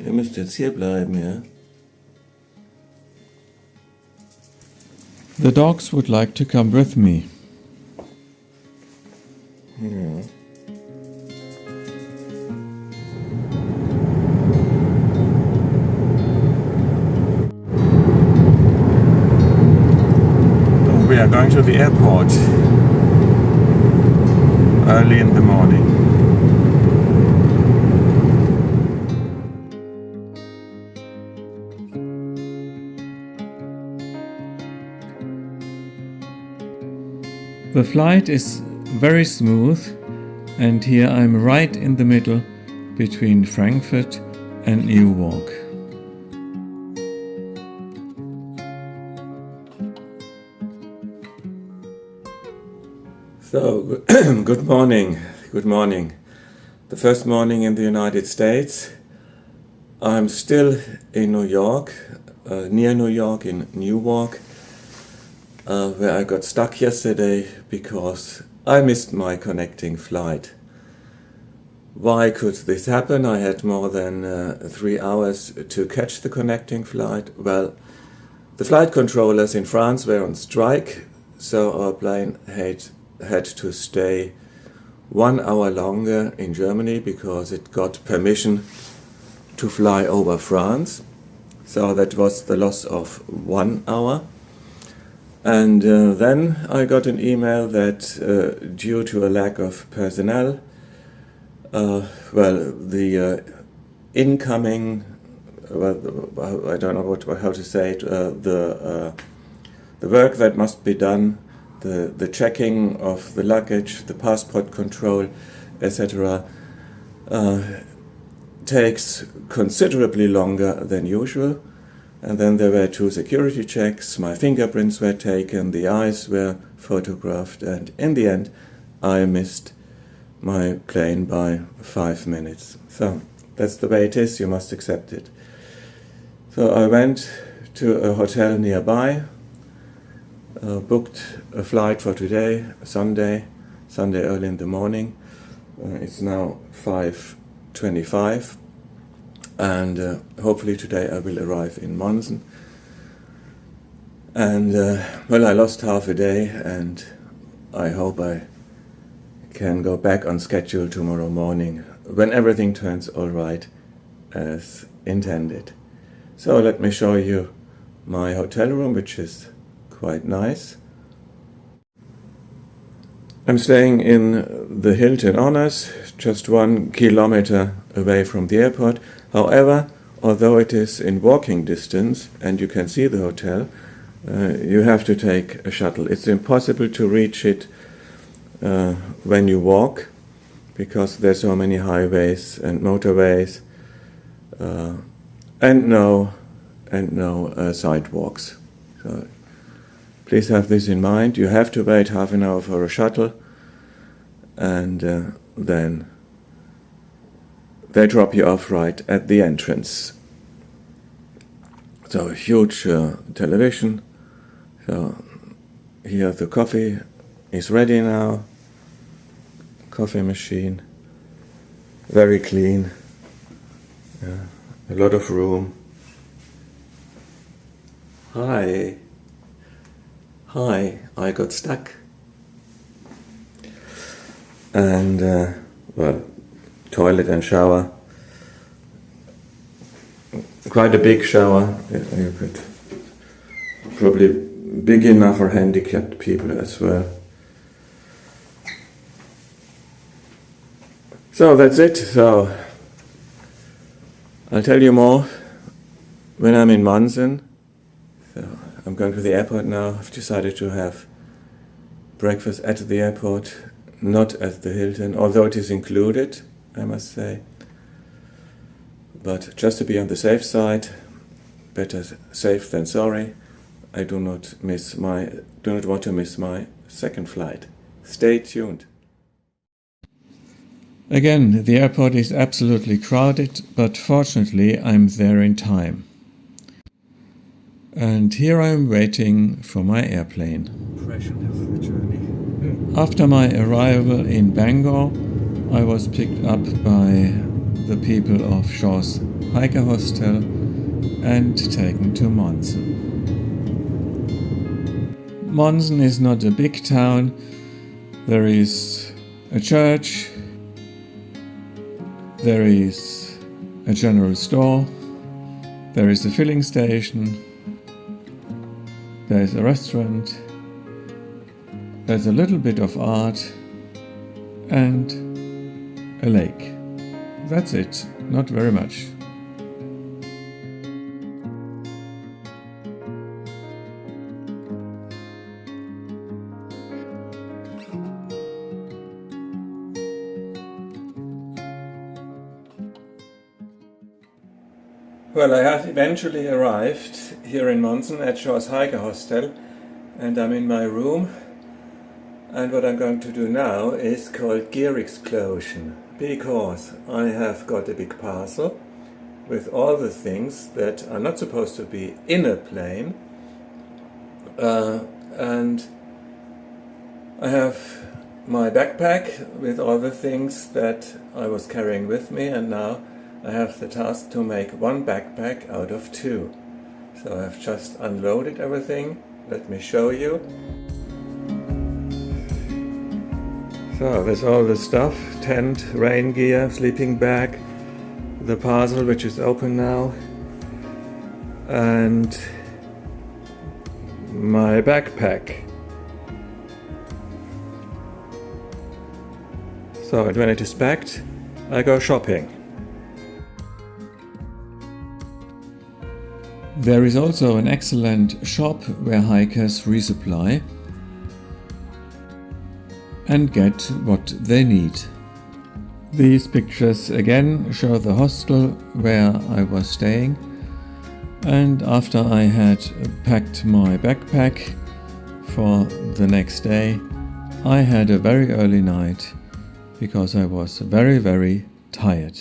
ihr müsst jetzt hier bleiben, ja? The dogs would like to come with me. Ja. We are going to the airport early in the morning. The flight is very smooth, and here I'm right in the middle between Frankfurt and Newark. So, good morning. Good morning. The first morning in the United States. I'm still in New York, near New York, in Newark, where I got stuck yesterday because I missed my connecting flight. Why could this happen? I had more than 3 hours to catch the connecting flight. Well, the flight controllers in France were on strike, so our plane had to stay 1 hour longer in Germany because it got permission to fly over France. So that was the loss of 1 hour. And then I got an email that due to a lack of personnel, the incoming, I don't know how to say it, the work that must be done, the checking of the luggage, the passport control, etc., takes considerably longer than usual. And then there were 2 security checks, my fingerprints were taken, the eyes were photographed, and in the end I missed my plane by 5 minutes. So that's the way it is, you must accept it. So I went to a hotel nearby, booked a flight for today, Sunday early in the morning. It's now 5:25, and hopefully today I will arrive in Monson. And I lost half a day, and I hope I can go back on schedule tomorrow morning when everything turns all right as intended. So let me show you my hotel room, which is quite nice. I'm staying in the Hilton Honors, just 1 kilometer away from the airport. However, although it is in walking distance and you can see the hotel, you have to take a shuttle. It's impossible to reach it when you walk because there's so many highways and motorways and no sidewalks. So please have this in mind. You have to wait half an hour for a shuttle, and then they drop you off right at the entrance. So a huge television. So here the coffee is ready now. Coffee machine. Very clean. A lot of room. Hi, I got stuck. And, toilet and shower. Quite a big shower. You could probably big enough for handicapped people as well. So that's it. So I'll tell you more when I'm in Monson. So I'm going to the airport now. I've decided to have breakfast at the airport, not at the Hilton, although it is included, I must say. But just to be on the safe side, better safe than sorry, I do not want to miss my second flight. Stay tuned. Again, the airport is absolutely crowded, but fortunately I'm there in time. And here I'm waiting for my airplane. Impression of the journey. After my arrival in Bangor, I was picked up by the people of Shaw's Hiker Hostel and taken to Monson. Monson is not a big town. There is a church, there is a general store, there is a filling station, there is a restaurant, there's a little bit of art and a lake. That's it, not very much. Well, I have eventually arrived here in Monson at Shaw's Hiker Hostel, and I'm in my room, and what I'm going to do now is called gear explosion, because I have got a big parcel with all the things that are not supposed to be in a plane, and I have my backpack with all the things that I was carrying with me, and now I have the task to make one backpack out of two. So I've just unloaded everything. Let me show you. So there's all the stuff: tent, rain gear, sleeping bag, the parcel which is open now, and my backpack. So when it is packed, I go shopping. There is also an excellent shop where hikers resupply and get what they need. These pictures again show the hostel where I was staying, and after I had packed my backpack for the next day, I had a very early night because I was very, very tired.